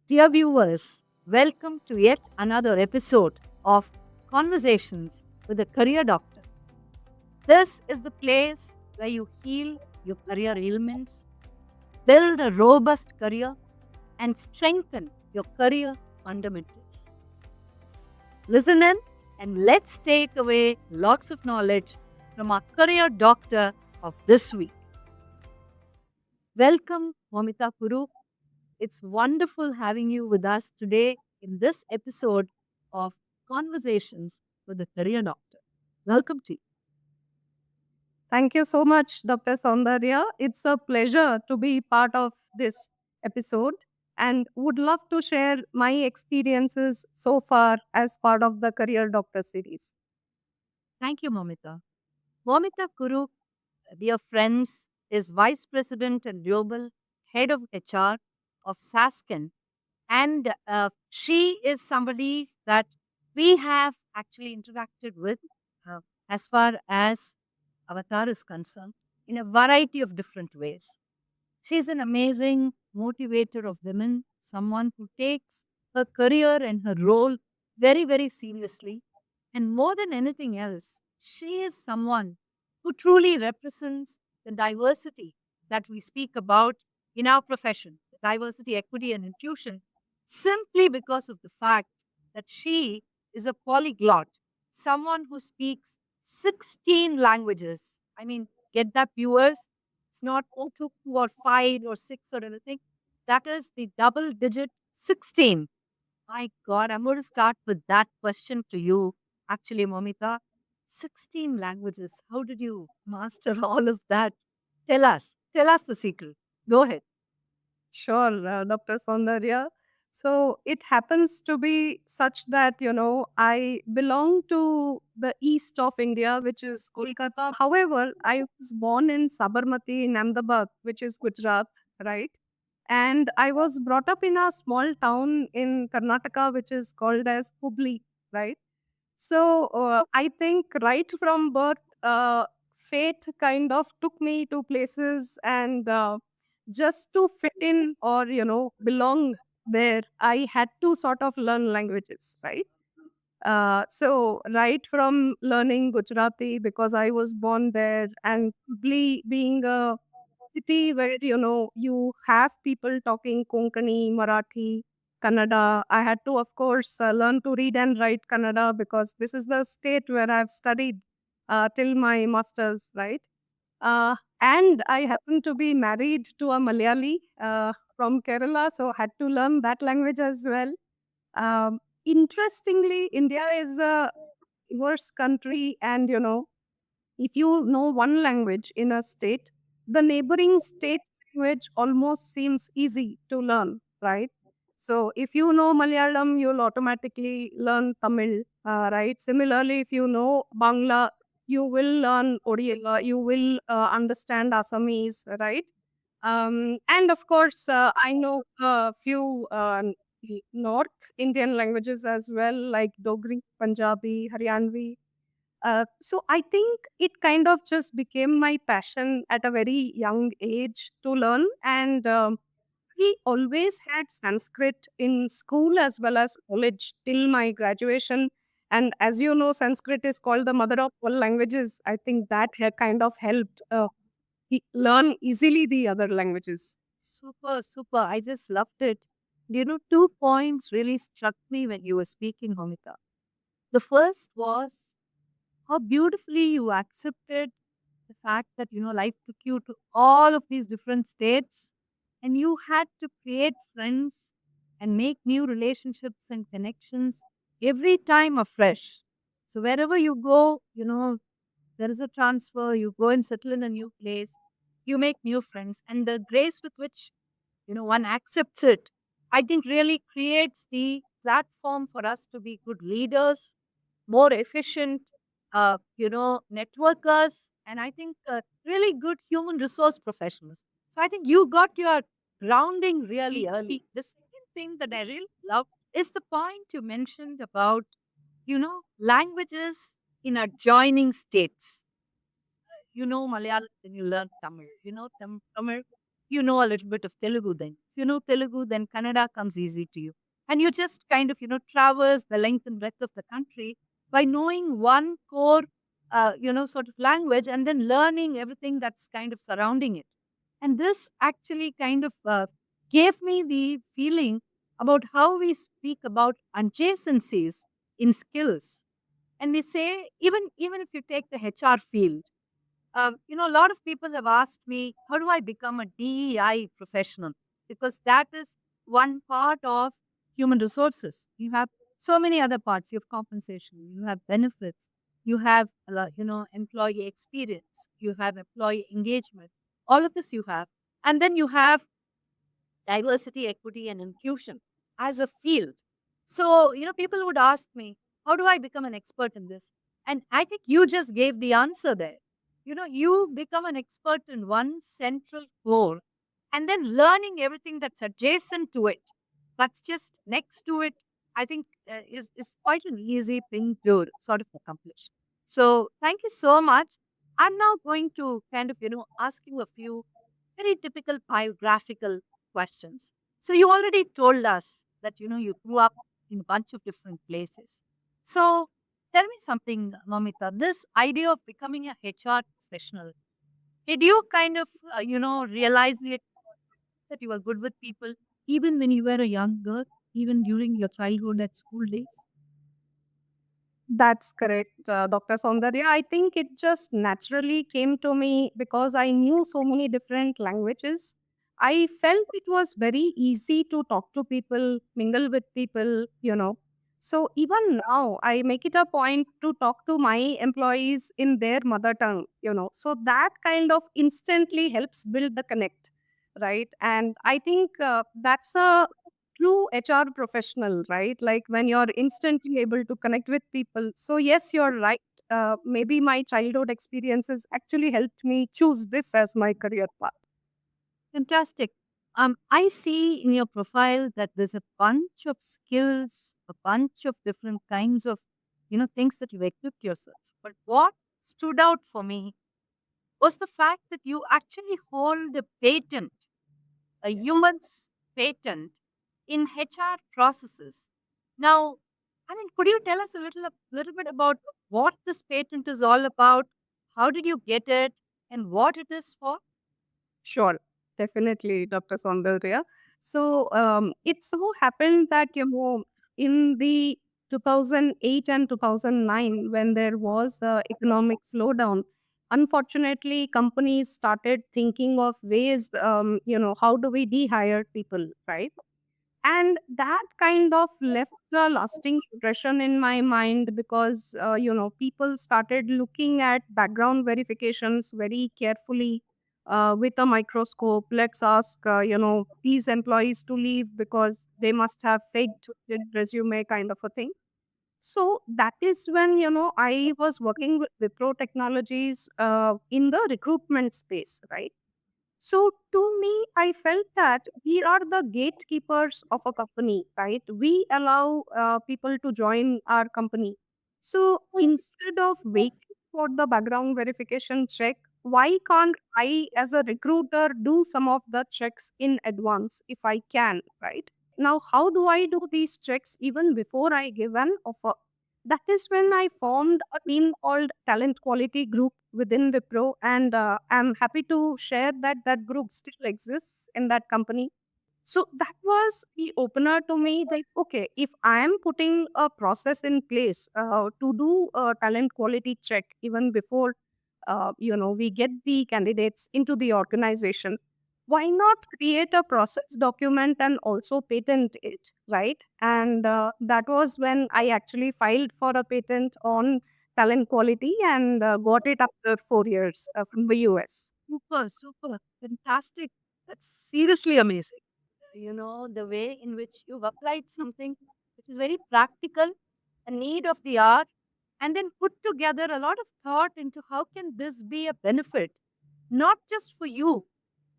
Dear viewers, welcome to yet another episode of Conversations with a Career Doctor. This is the place where you heal your career ailments, build a robust career, and strengthen your career fundamentals. Listen in and let's take away lots of knowledge from our career doctor of this week. Welcome, Momita Kuru. It's wonderful having you with us today in this episode of Conversations with a Career Doctor. Welcome to you. Thank you so much, Dr. Saundarya. It's a pleasure to be part of this episode and would love to share my experiences so far as part of the Career Doctor series. Thank you, Momita. Momita Kuru, dear friends, is Vice President and Global Head of HR of Sasken. And she is somebody that we have actually interacted with uh, as far as Avatar is concerned in a variety of different ways. She's an amazing motivator of women, someone who takes her career and her role very, very seriously. And more than anything else, she is someone who truly represents the diversity that we speak about in our profession, diversity, equity, and inclusion, simply because of the fact that she is a polyglot, someone who speaks 16 languages. I mean, get that, viewers? It's not two or five or six or anything. That is the double digit 16. My God, I'm going to start with that question to you, actually, Momita. 16 languages. How did you master all of that? Tell us. Tell us the secret. Go ahead. Sure, Dr. Saundarya. So it happens to be such that, I belong to the east of India, which is Kolkata. However, I was born in Sabarmati in Ahmedabad, which is Gujarat, right? And I was brought up in a small town in Karnataka, which is called as Hubli, right? So I think right from birth, fate kind of took me to places and just to fit in or, belong there, I had to sort of learn languages, right? So right from learning Gujarati because I was born there and being a city where you have people talking Konkani, Marathi, Kannada. I had to, of course, learn to read and write Kannada because this is the state where I've studied till my masters, right? And I happen to be married to a Malayali from Kerala, so had to learn that language as well. Interestingly, India is a diverse country, and if you know one language in a state, the neighboring state language almost seems easy to learn, right? So if you know Malayalam, you'll automatically learn Tamil, right? Similarly, if you know Bangla, you will learn Odia, you will understand Assamese, right? And of course, I know a few North Indian languages as well, like Dogri, Punjabi, Haryanvi, so I think it kind of just became my passion at a very young age to learn. And we always had Sanskrit in school as well as college till my graduation. And as you know, Sanskrit is called the mother of all languages. I think that kind of helped learn easily the other languages. Super, super. I just loved it. You know, two points really struck me when you were speaking, Momita. The first was how beautifully you accepted the fact that life took you to all of these different states and you had to create friends and make new relationships and connections every time afresh. So wherever you go, there is a transfer, you go and settle in a new place, you make new friends, and the grace with which one accepts it, I think really creates the platform for us to be good leaders, more efficient, networkers, and I think really good human resource professionals. So I think you got your grounding really early. The second thing that I really love is the point you mentioned about, languages in adjoining states. you know Malayalam, then you learn Tamil. You know Tamil, you know a little bit of Telugu then. If you know Telugu, then Kannada comes easy to you. And you just kind of, traverse the length and breadth of the country by knowing one core, sort of language and then learning everything that's kind of surrounding it. And this actually kind of gave me the feeling about how we speak about adjacencies in skills. And we say, even if you take the HR field, a lot of people have asked me, how do I become a DEI professional? Because that is one part of human resources. You have so many other parts. You have compensation, you have benefits, you have, employee experience, you have employee engagement. All of this you have. And then you have diversity, equity, and inclusion as a field. So, people would ask me, how do I become an expert in this? And I think you just gave the answer there. You become an expert in one central core and then learning everything that's adjacent to it, that's just next to it, I think is quite an easy thing to sort of accomplish. So, thank you so much. I'm now going to kind of, ask you a few very typical biographical questions. So you already told us that you grew up in a bunch of different places. So tell me something, Mamita. This idea of becoming a HR professional, did you kind of realize it, that you were good with people even when you were a young girl, even during your childhood at school days? That's correct, Dr. Saundarya. I think it just naturally came to me because I knew so many different languages. I felt it was very easy to talk to people, mingle with people. So even now, I make it a point to talk to my employees in their mother tongue. So that kind of instantly helps build the connect, right? And I think that's a true HR professional, right? Like when you're instantly able to connect with people. So, yes, you're right. Maybe my childhood experiences actually helped me choose this as my career path. Fantastic. I see in your profile that there's a bunch of skills, a bunch of different kinds of, things that you've equipped yourself. But what stood out for me was the fact that you actually hold a patent, a human's patent in HR processes. Now, I mean, could you tell us a little bit about what this patent is all about? How did you get it, and what it is for? Sure, definitely, Dr. Saundarya. So, it so happened that, in the 2008 and 2009, when there was a economic slowdown, unfortunately, companies started thinking of ways, how do we de-hire people, right? And that kind of left a lasting impression in my mind because people started looking at background verifications very carefully, with a microscope. Let's ask these employees to leave because they must have faked their resume, kind of a thing. So that is when I was working with Wipro Technologies in the recruitment space, right? So to me, I felt that we are the gatekeepers of a company, right? We allow people to join our company. So instead of waiting for the background verification check, why can't I, as a recruiter, do some of the checks in advance if I can, right? Now, how do I do these checks even before I give an offer? That is when I formed a team called Talent Quality Group within Wipro, and I'm happy to share that that group still exists in that company. So that was the opener to me. Like, okay, if I am putting a process in place to do a talent quality check even before we get the candidates into the organization, why not create a process document and also patent it, right? And that was when I actually filed for a patent on talent quality and got it after 4 years from the US. Super, super, fantastic. That's seriously amazing. The way in which you've applied something which is very practical, a need of the hour, and then put together a lot of thought into how can this be a benefit, not just for you,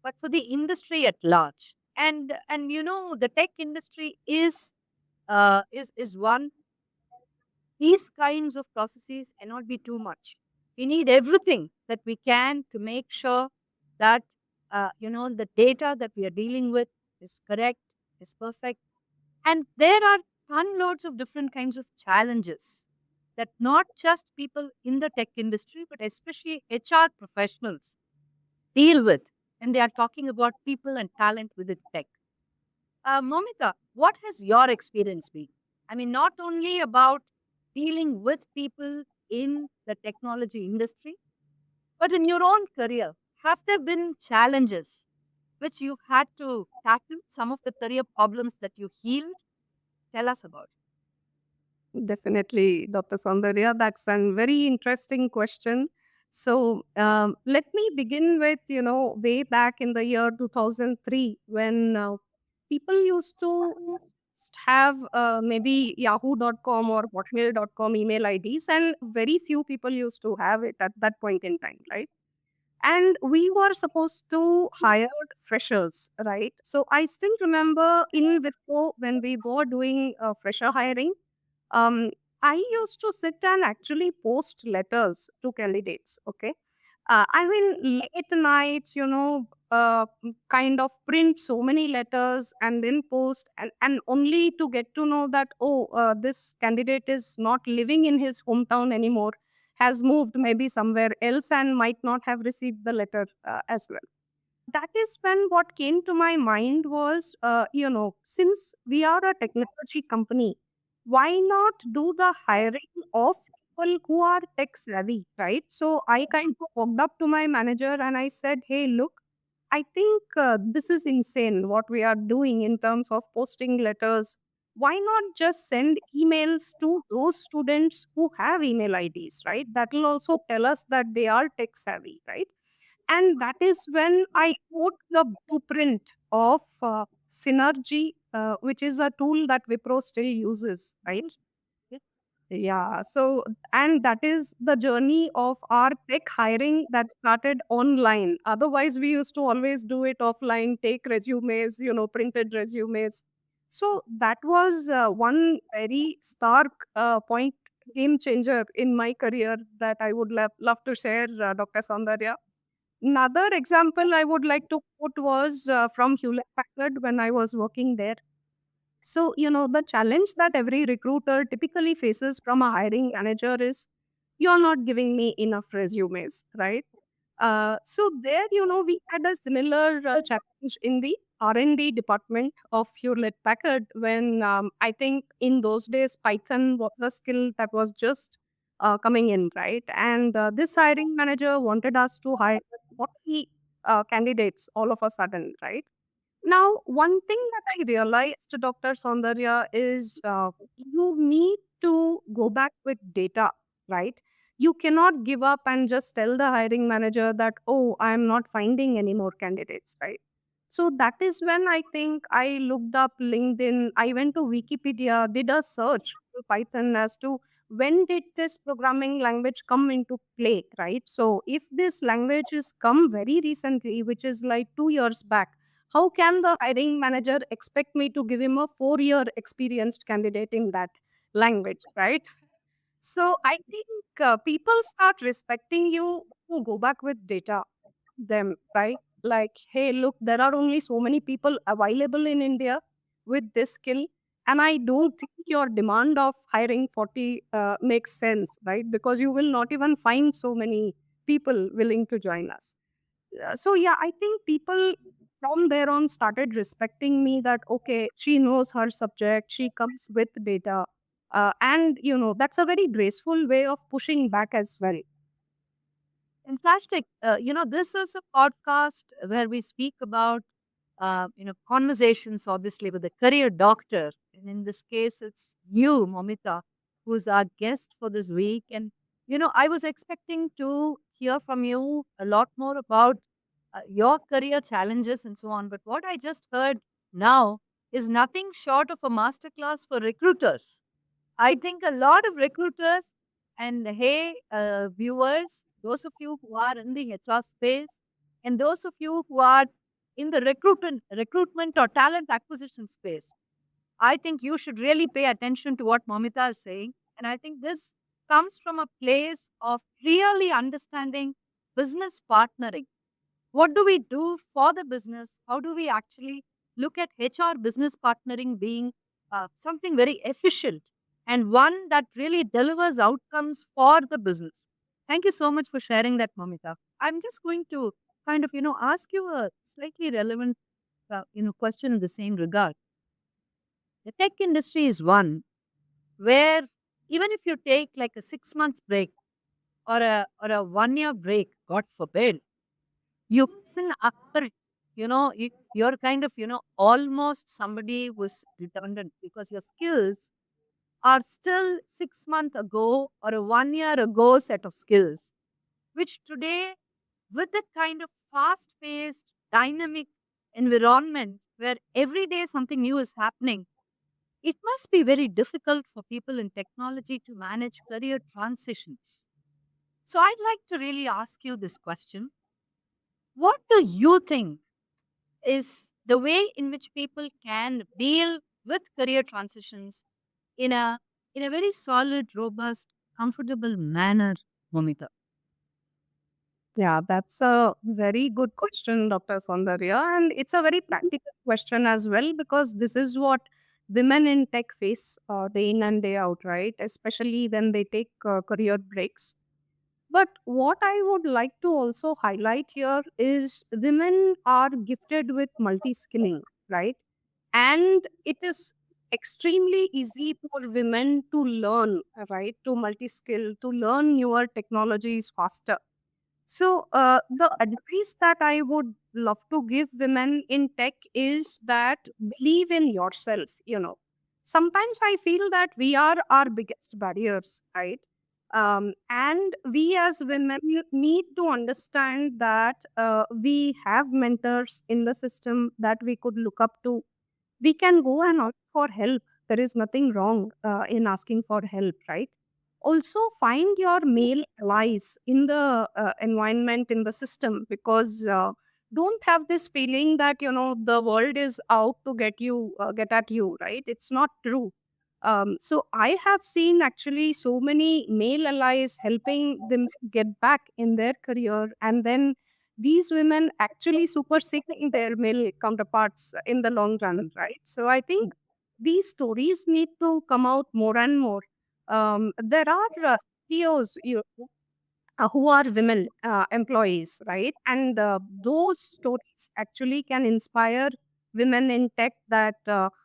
but for the industry at large. And the tech industry is one, these kinds of processes cannot be too much. We need everything that we can to make sure that the data that we are dealing with is correct, is perfect. And there are ton loads of different kinds of challenges that not just people in the tech industry, but especially HR professionals deal with when they are talking about people and talent within tech. Momita, what has your experience been? I mean, not only about dealing with people in the technology industry, but in your own career, have there been challenges which you've had to tackle, some of the career problems that you healed? Tell us about Definitely, Dr. Saundarya. That's a very interesting question. So, let me begin with, way back in the year 2003 when people used to have maybe yahoo.com or hotmail.com email IDs, and very few people used to have it at that point in time, right? And we were supposed to hire freshers, right? So, I still remember in Wipro when we were doing fresher hiring, um, I used to sit and actually post letters to candidates. Okay. I mean, late nights, kind of print so many letters and then post, and only to get to know that, oh, this candidate is not living in his hometown anymore, has moved maybe somewhere else and might not have received the letter as well. That is when what came to my mind was, since we are a technology company, why not do the hiring of people who are tech savvy, right? So I kind of walked up to my manager and I said, hey, look, I think this is insane what we are doing in terms of posting letters. Why not just send emails to those students who have email IDs, right? That will also tell us that they are tech savvy, right? And that is when I wrote the blueprint of Synergy, which is a tool that Wipro still uses, right? it. Yeah. So, and that is the journey of our tech hiring that started online. Otherwise, we used to always do it offline, take resumes, printed resumes. So, that was one very stark point, game changer in my career that I would love to share, Dr. Saundarya. Another example I would like to quote was from Hewlett Packard when I was working there. So, the challenge that every recruiter typically faces from a hiring manager is you're not giving me enough resumes, right? So there, we had a similar challenge in the R&D department of Hewlett Packard when I think in those days Python was a skill that was just coming in, right? And this hiring manager wanted us to hire 40 candidates all of a sudden, right? Now, one thing that I realized, Dr. Saundarya, is you need to go back with data, right? You cannot give up and just tell the hiring manager that, oh, I'm not finding any more candidates, right? So that is when I think I looked up LinkedIn. I went to Wikipedia, did a search to Python as to when did this programming language come into play, right? So if this language is come very recently, which is like 2 years back, how can the hiring manager expect me to give him a 4-year experienced candidate in that language, right? So I think people start respecting you who go back with data, them, right? Like, hey, look, there are only so many people available in India with this skill. And I don't think your demand of hiring 40 makes sense, right? Because you will not even find so many people willing to join us. So yeah, I think people from there on started respecting me that okay, she knows her subject, she comes with data, and that's a very graceful way of pushing back as well. Fantastic. This is a podcast where we speak about, conversations, obviously, with a career doctor. And in this case, it's you, Momita, who's our guest for this week. And, I was expecting to hear from you a lot more about your career challenges and so on. But what I just heard now is nothing short of a masterclass for recruiters. I think a lot of recruiters and hey, viewers, those of you who are in the HR space, and those of you who are in the recruitment or talent acquisition space, I think you should really pay attention to what Momita is saying. And I think this comes from a place of really understanding business partnering. What do we do for the business? How do we actually look at HR business partnering being something very efficient and one that really delivers outcomes for the business? Thank you so much for sharing that, Mamita. I'm just going to kind of, ask you a slightly relevant, question in the same regard. The tech industry is one where even if you take like a 6 month break or a 1 year break, God forbid, you can after you're kind of almost somebody who's redundant because your skills are still 6 months ago or a 1 year ago set of skills, which today, with the kind of fast paced dynamic environment where every day something new is happening, it must be very difficult for people in technology to manage career transitions. So I'd like to really ask you this question: what do you think is the way in which people can deal with career transitions in a very solid, robust, comfortable manner, Momita? Yeah, that's a very good question, Dr. Soundarya. And it's a very practical question as well, because this is what women in tech face day in and day out, right? Especially when they take career breaks. But what I would like to also highlight here is women are gifted with multi skilling, right? And it is extremely easy for women to learn, right? To multi skill, to learn newer technologies faster. So, the advice that I would love to give women in tech is that believe in yourself. Sometimes I feel that we are our biggest barriers, right? And we as women need to understand that we have mentors in the system that we could look up to. We can go and ask for help. There is nothing wrong in asking for help, right? Also, find your male allies in the environment, in the system, because don't have this feeling that the world is out to get at you, right? It's not true. So I have seen actually so many male allies helping them get back in their career, and then these women actually superseding their male counterparts in the long run, right? So I think these stories need to come out more and more. There are CEOs who are women employees, right? And those stories actually can inspire women in tech that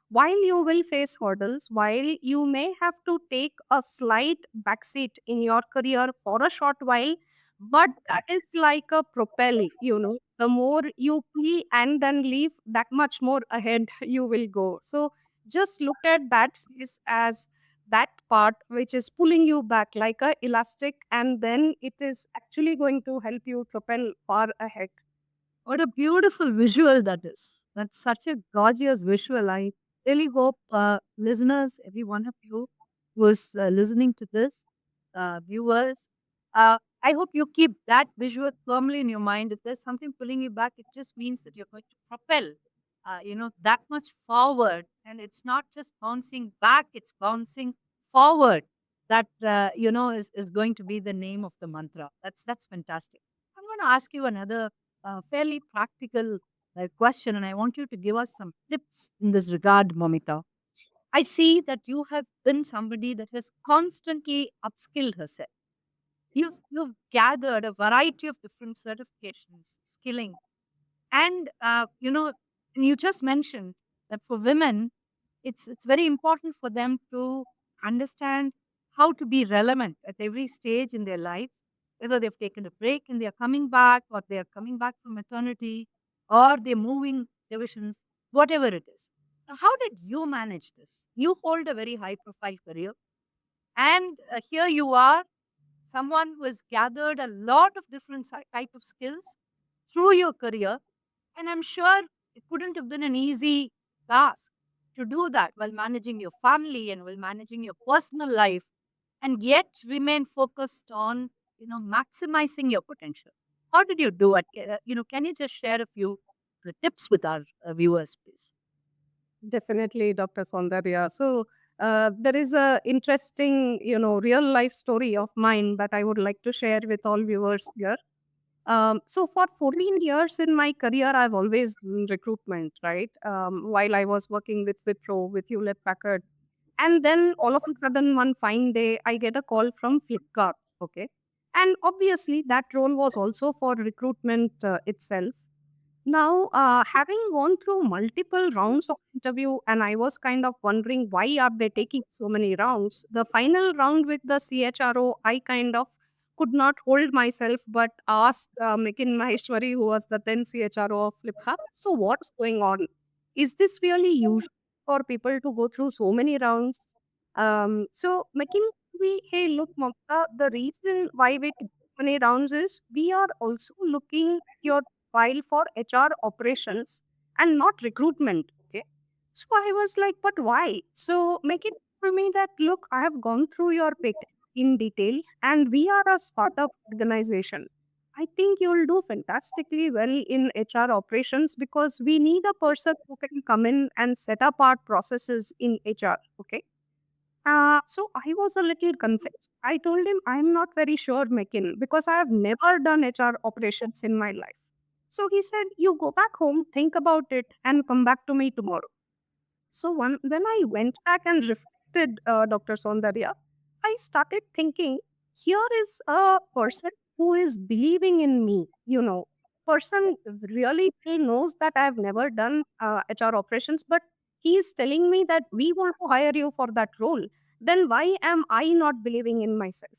while you will face hurdles, while you may have to take a slight backseat in your career for a short while, but that is like a propel, the more you pull and then leave, that much more ahead you will go. So just look at that phase as that part which is pulling you back like a elastic, and then it is actually going to help you propel far ahead. What a beautiful visual that is. That's such a gorgeous visual. I really hope listeners, every one of you who is listening to this, viewers, I hope you keep that visual firmly in your mind. If there's something pulling you back, it just means that you're going to propel, that much forward. And it's not just bouncing back, it's bouncing forward. That, is going to be the name of the mantra. That's fantastic. I'm going to ask you another fairly practical question, and I want you to give us some tips in this regard, Momita. I see that you have been somebody that has constantly upskilled herself. You've gathered a variety of different certifications, skilling, and and you just mentioned that for women, it's very important for them to understand how to be relevant at every stage in their life, whether they've taken a break and they're coming back, or they're coming back from maternity, or they're moving divisions, whatever it is. Now, how did you manage this? You hold a very high profile career, and here you are, someone who has gathered a lot of different type of skills through your career, and I'm sure it couldn't have been an easy task to do that while managing your family and while managing your personal life, and yet remain focused on, maximizing your potential. How did you do it? Can you just share a few tips with our viewers, please? Definitely, Dr. Soundarya. So, There is a interesting, real life story of mine that I would like to share with all viewers here. So for 14 years in my career, I've always done recruitment, right? While I was working with Wipro, with Hewlett Packard, and then all of a sudden, one fine day, I get a call from Flipkart. Okay. And obviously, that role was also for recruitment itself. Now, having gone through multiple rounds of interview, and I was kind of wondering why are they taking so many rounds. The final round with the CHRO, I kind of could not hold myself, but asked Mekin Maheshwari, who was the then CHRO of Flipkart, so what's going on? Is this really usual for people to go through so many rounds? So Mekin, hey, look, Mamta, the reason why we took so many rounds is we are also looking your file for HR operations and not recruitment. Okay. So I was like, but why? So make it for me that look, I have gone through your pick in detail and we are a startup organization. I think you'll do fantastically well in HR operations because we need a person who can come in and set up our processes in HR. Okay. So I was a little confused. I told him I'm not very sure, Mekin, because I have never done HR operations in my life. So he said, "You go back home, think about it, and come back to me tomorrow." So when I went back and reflected, Dr. Sondarya, I started thinking, here is a person who is believing in me. Person really he knows that I have never done HR operations, but he is telling me that we want to hire you for that role. Then why am I not believing in myself?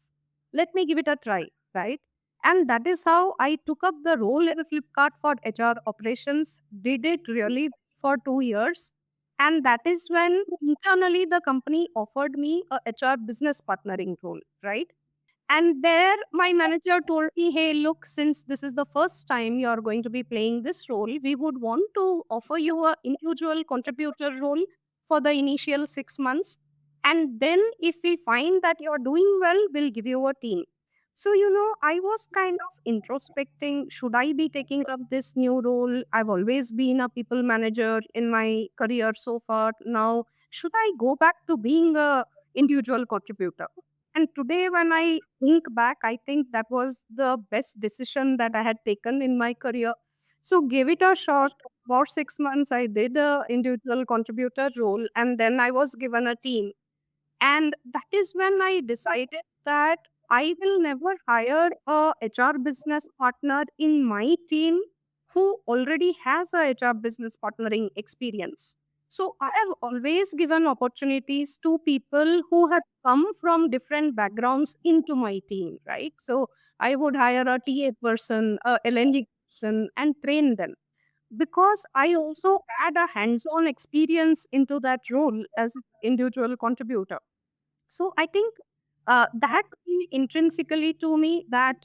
Let me give it a try, right? And that is how I took up the role in Flipkart for HR operations. Did it really for 2 years, and that is when internally the company offered me a HR business partnering role, right? And there my manager told me, hey, look, since this is the first time you're going to be playing this role, we would want to offer you a individual contributor role for the initial 6 months. And then if we find that you're doing well, we'll give you a team. So, I was kind of introspecting, should I be taking up this new role? I've always been a people manager in my career so far. Now, should I go back to being a individual contributor? And today, when I think back, I think that was the best decision that I had taken in my career. So, gave it a shot. About 6 months, I did a individual contributor role, and then I was given a team. And that is when I decided that I will never hire a HR business partner in my team who already has a HR business partnering experience. So I have always given opportunities to people who have come from different backgrounds into my team, right? So I would hire a TA person, a LNG person, and train them because I also had a hands-on experience into that role as an individual contributor. So I think that intrinsically to me that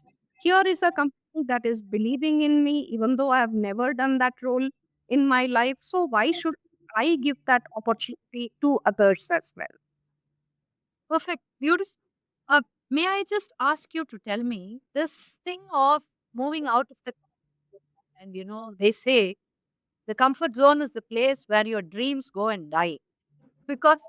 here is a company that is believing in me, even though I have never done that role in my life. So why should I give that opportunity to others as well? Perfect. Beautiful. Uh, may I just ask you to tell me this thing of moving out of the, and they say the comfort zone is the place where your dreams go and die. Because,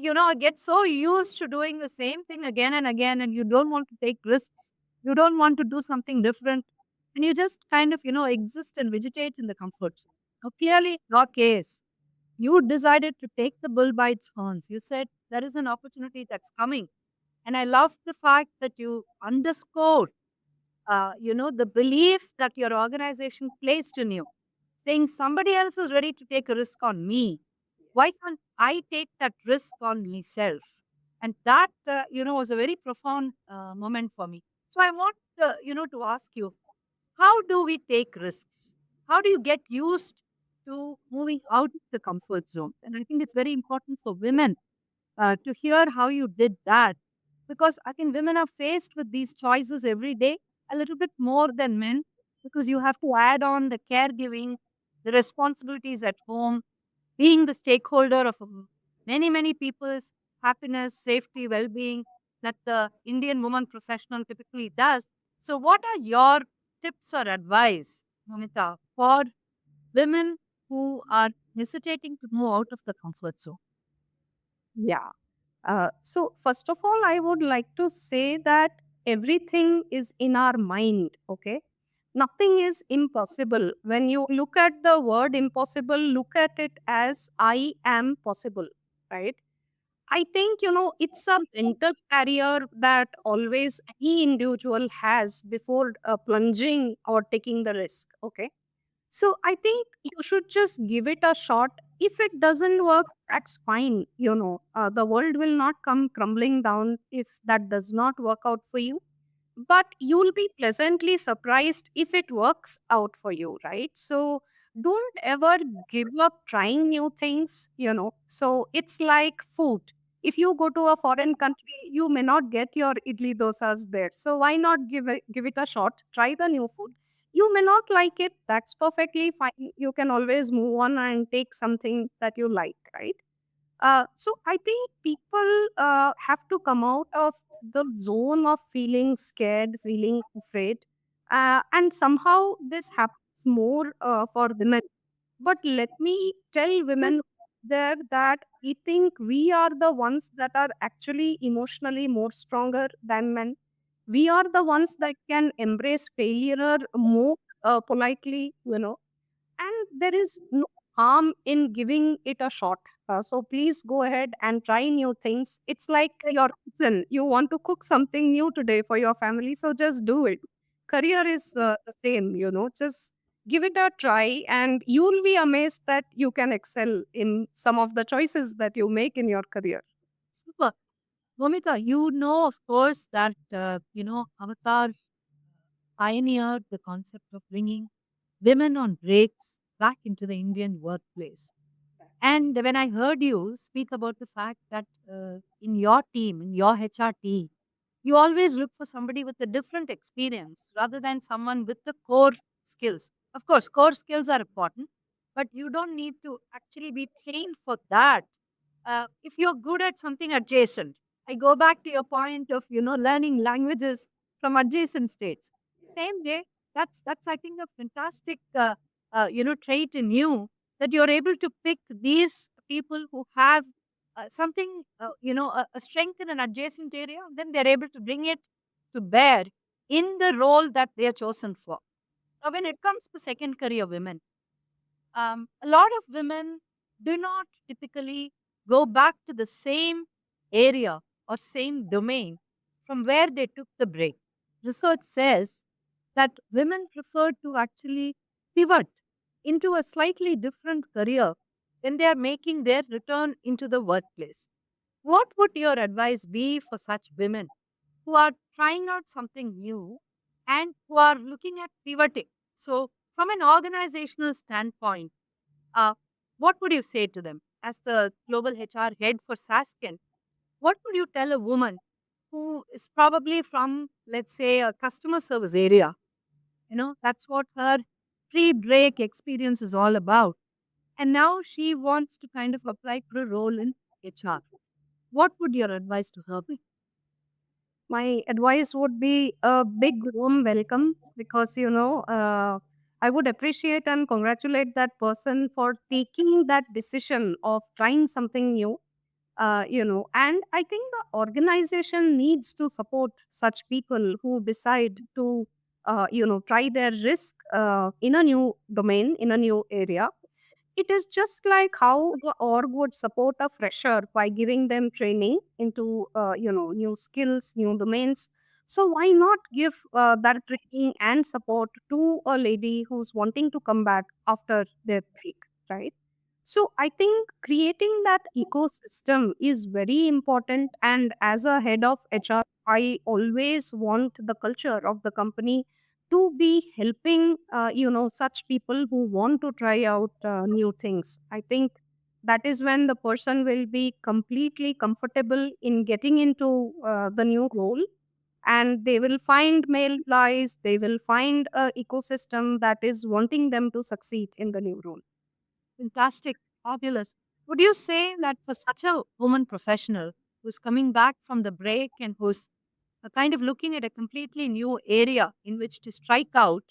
I get so used to doing the same thing again and again, and you don't want to take risks. You don't want to do something different. And you just kind of, exist and vegetate in the comfort zone. Now, clearly, your case, you decided to take the bull by its horns. You said there is an opportunity that's coming. And I love the fact that you underscored, the belief that your organization placed in you, saying somebody else is ready to take a risk on me. Why can't I take that risk on myself? And that, was a very profound moment for me. So I want, to ask you, how do we take risks? How do you get used to moving out of the comfort zone? And I think it's very important for women to hear how you did that. Because I think women are faced with these choices every day, a little bit more than men, because you have to add on the caregiving, the responsibilities at home, being the stakeholder of many, many people's happiness, safety, well being that the Indian woman professional typically does. So, what are your tips or advice, Mamita, for women who are hesitating to move out of the comfort zone? Yeah. So, first of all, I would like to say that everything is in our mind, okay? Nothing is impossible. When you look at the word impossible, look at it as I am possible, right? I think, it's a mental barrier that always any individual has before plunging or taking the risk, okay? So I think you should just give it a shot. If it doesn't work, that's fine. The world will not come crumbling down if that does not work out for you. But you'll be pleasantly surprised if it works out for you, right? So don't ever give up trying new things. So it's like food. If you go to a foreign country, you may not get your idli dosas there. So why not give it a shot? Try the new food. You may not like it. That's perfectly fine. You can always move on and take something that you like, right? So I think people have to come out of the zone of feeling scared, feeling afraid, and somehow this happens more for women. But let me tell women there that we think we are the ones that are actually emotionally more stronger than men. We are the ones that can embrace failure more politely, and there is no harm in giving it a shot. So please go ahead and try new things. It's like your kitchen. You want to cook something new today for your family, so just do it. Career is the same, just give it a try, and you'll be amazed that you can excel in some of the choices that you make in your career. Super. Momita, you know, of course, that, Avatar pioneered the concept of bringing women on breaks back into the Indian workplace. And when I heard you speak about the fact that in your team, in your HR team, you always look for somebody with a different experience rather than someone with the core skills. Of course, core skills are important, but you don't need to actually be trained for that. If you're good at something adjacent, I go back to your point of learning languages from adjacent states. Same way, that's I think a fantastic trait in you, that you're able to pick these people who have something, a strength in an adjacent area, then they're able to bring it to bear in the role that they are chosen for. Now, when it comes to second career women, a lot of women do not typically go back to the same area or same domain from where they took the break. Research says that women prefer to actually pivot into a slightly different career when they are making their return into the workplace. What would your advice be for such women who are trying out something new and who are looking at pivoting? So, from an organizational standpoint, uh, what would you say to them as the global HR head for Saskin? What would you tell a woman who is probably from, let's say, a customer service area? That's what her pre break experience is all about. And now she wants to kind of apply for a role in HR. What would your advice to her be? My advice would be a big warm welcome because, I would appreciate and congratulate that person for taking that decision of trying something new. And I think the organization needs to support such people who decide to, try their risk in a new domain, in a new area. It is just like how the org would support a fresher by giving them training into new skills, new domains. So why not give that training and support to a lady who's wanting to come back after their break, right? So I think creating that ecosystem is very important. And as a head of HR, I always want the culture of the company to be helping, such people who want to try out new things. I think that is when the person will be completely comfortable in getting into the new role, and they will find male allies, they will find a ecosystem that is wanting them to succeed in the new role. Fantastic, fabulous. Would you say that for such a woman professional who's coming back from the break and who's kind of looking at a completely new area in which to strike out,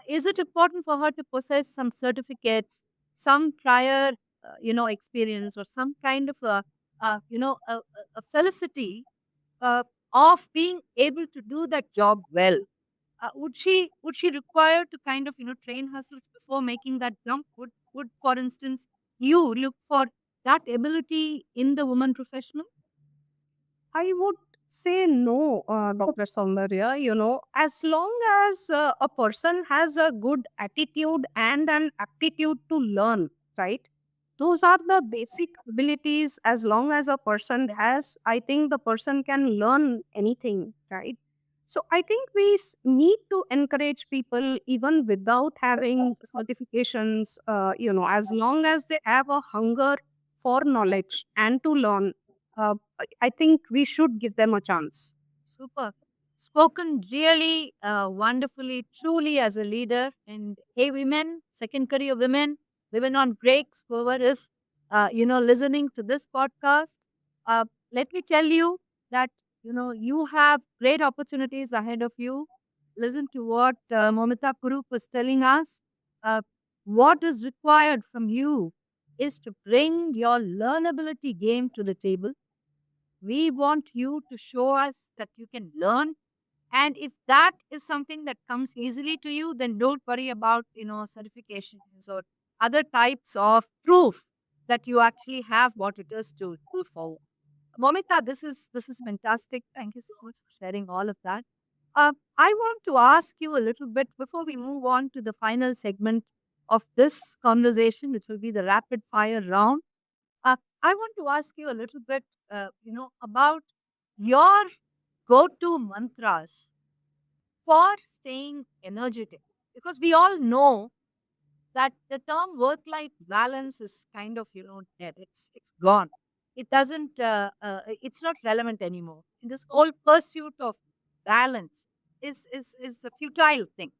is it important for her to possess some certificates, some prior, experience, or some kind of a felicity of being able to do that job well. Would she require to kind of train herself before making that jump? Would for instance you look for that ability in the woman professional? I would say no, Dr. Saundarya. As long as a person has a good attitude and an aptitude to learn, right? Those are the basic abilities. As long as a person has, I think the person can learn anything, right? So I think we need to encourage people even without having certifications, as long as they have a hunger for knowledge and to learn. I think we should give them a chance. Super. Spoken really wonderfully, truly as a leader. And hey, women, second career women, women on breaks, whoever is, listening to this podcast, uh, let me tell you that, you have great opportunities ahead of you. Listen to what Momita Kurup was telling us. Uh, what is required from you is to bring your learnability game to the table. We want you to show us that you can learn. And if that is something that comes easily to you, then don't worry about, certifications or other types of proof that you actually have what it is to do forward. Momita, this is fantastic. Thank you so much for sharing all of that. I want to ask you a little bit before we move on to the final segment of this conversation, which will be the rapid fire round. I want to ask you a little bit, about your go-to mantras for staying energetic, because we all know that the term work-life balance is kind of dead. It's gone. It doesn't. It's not relevant anymore. This whole pursuit of balance is a futile thing.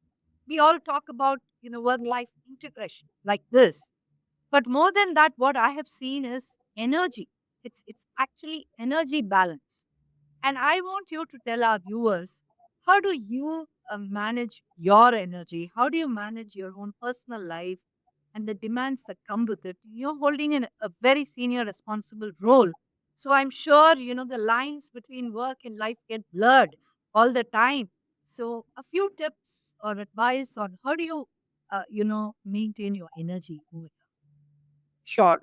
We all talk about work-life integration like this, but more than that, what I have seen is energy. It's actually energy balance. And I want you to tell our viewers, how do you manage your energy? How do you manage your own personal life and the demands that come with it? You're holding a very senior responsible role. So I'm sure, the lines between work and life get blurred all the time. So a few tips or advice on how do you, maintain your energy? Sure.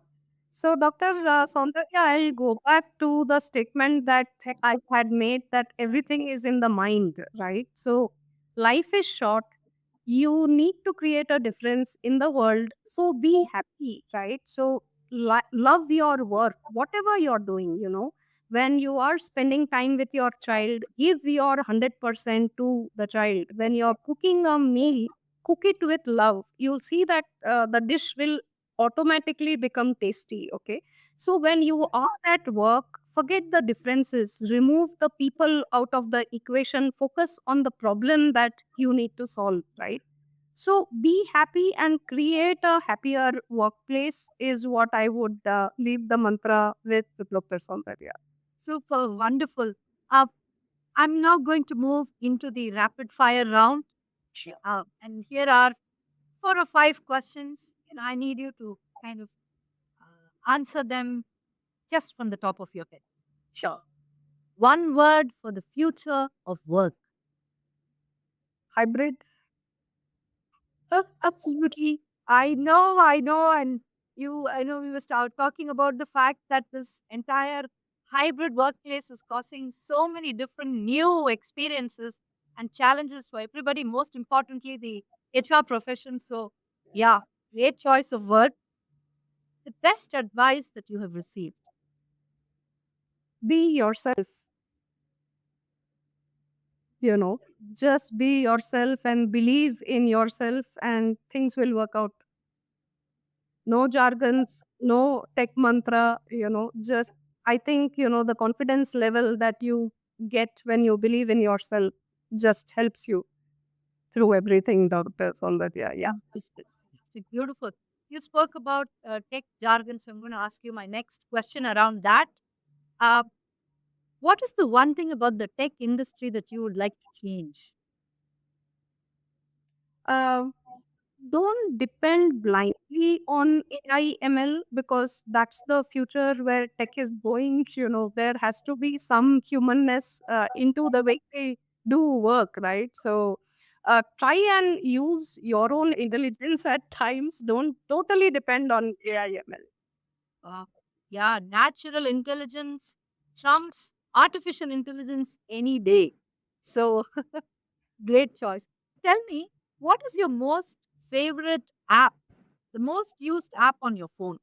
So, Dr. Saundarya, I'll go back to the statement that I had made that everything is in the mind, right? So, life is short. You need to create a difference in the world. So, be happy, right? So, love your work, whatever you're doing, When you are spending time with your child, give your 100% to the child. When you're cooking a meal, cook it with love. You'll see that the dish will automatically become tasty. Okay, so when you are at work, forget the differences, remove the people out of the equation, focus on the problem that you need to solve, right? So be happy and create a happier workplace is what I would leave the mantra with, Dr. Saundarya. Super wonderful. Uh, I'm now going to move into the rapid fire round. Sure. And here are 4 or 5 questions, and I need you to kind of answer them just from the top of your head. Sure. One word for the future of work. Hybrid. Absolutely. I know. And I know we were talking about the fact that this entire hybrid workplace is causing so many different new experiences and challenges for everybody, most importantly, the HR profession. So, yeah, great choice of word. The best advice that you have received. Be yourself, you know, just be yourself and believe in yourself, and things will work out. No jargons, no tech mantra, just I think, the confidence level that you get when you believe in yourself just helps you through everything, Dr. Saundarya. Yeah. It's beautiful. You spoke about tech jargon, so I'm going to ask you my next question around that. Uh, what is the one thing about the tech industry that you would like to change? Yeah. don't depend blindly on AI ML because that's the future where tech is going. There has to be some humanness into the way they do work, right? So try and use your own intelligence at times. Don't totally depend on AI ML. Uh, yeah, natural intelligence trumps artificial intelligence any day. So, great choice. Tell me, what is your most favorite app, the most used app on your phone?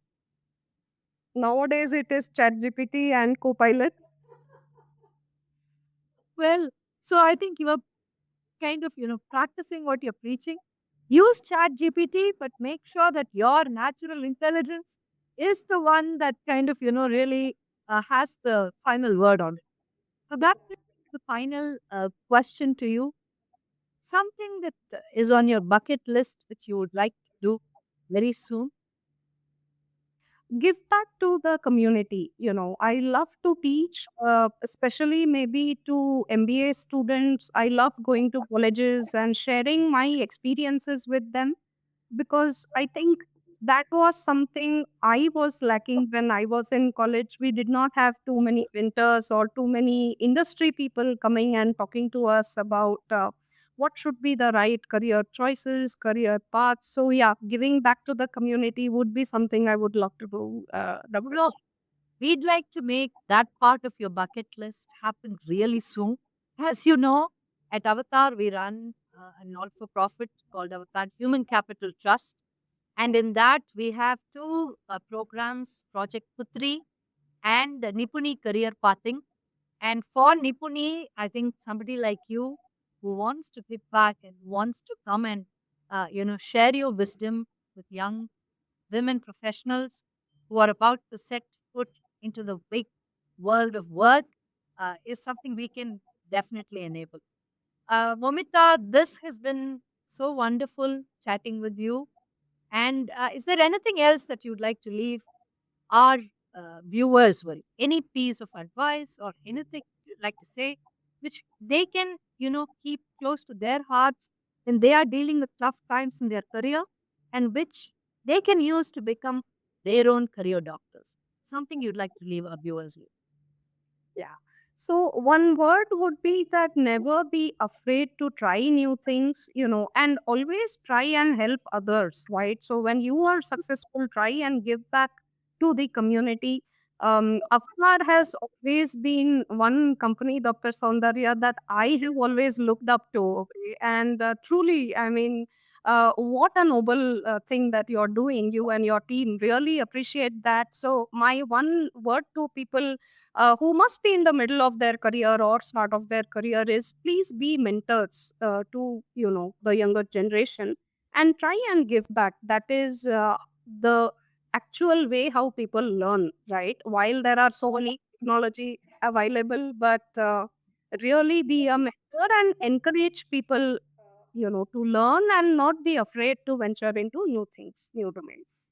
Nowadays, it is ChatGPT and Copilot. Well, so I think you are kind of, practicing what you're preaching. Use Chat GPT, but make sure that your natural intelligence is the one that kind of, really has the final word on it. So that is the final question to you. Something that is on your bucket list which you would like to do very soon. Give back to the community. I love to teach, especially maybe to MBA students. I love going to colleges and sharing my experiences with them because I think that was something I was lacking when I was in college. We did not have too many mentors or too many industry people coming and talking to us about what should be the right career choices, career paths. So, yeah, giving back to the community would be something I would love to do. Dr. No, we'd like to make that part of your bucket list happen really soon. As you know, at Avatar, we run a not for profit called Avatar Human Capital Trust. And in that, we have two programs, Project Putri and Nipuni Career Pathing. And for Nipuni, I think somebody like you who wants to give back and wants to come and, share your wisdom with young women professionals who are about to set foot into the big world of work is something we can definitely enable. Momita, this has been so wonderful chatting with you. And is there anything else that you'd like to leave our viewers with? Any piece of advice or anything you'd like to say, which they can, keep close to their hearts when they are dealing with tough times in their career, and which they can use to become their own career doctors? Something you'd like to leave our viewers with? Yeah. So one word would be that never be afraid to try new things, and always try and help others, right? So when you are successful, try and give back to the community. Afkar has always been one company, Dr. Saundarya, that I have always looked up to. Okay? And truly, I mean, what a noble thing that you're doing, you and your team. Really appreciate that. So, my one word to people who must be in the middle of their career or start of their career is please be mentors to the younger generation and try and give back. That is the actual way how people learn, right? While there are so many technology available, but really be a mentor and encourage people to learn and not be afraid to venture into new things, new domains.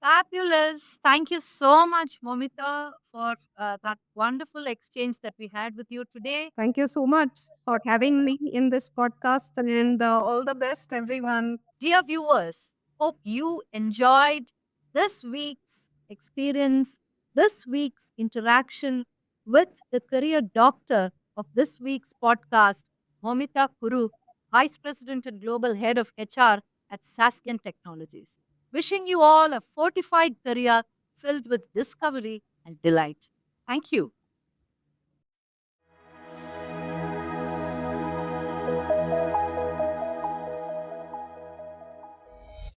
Fabulous. Thank you so much, Momita, for that wonderful exchange that we had with you today. Thank you so much for having me in this podcast and all the best, everyone. Dear viewers, hope you enjoyed this week's experience, this week's interaction with the career doctor of this week's podcast, Momita Kuru, Vice President and Global Head of HR at Sasken Technologies. Wishing you all a fortified career filled with discovery and delight. Thank you.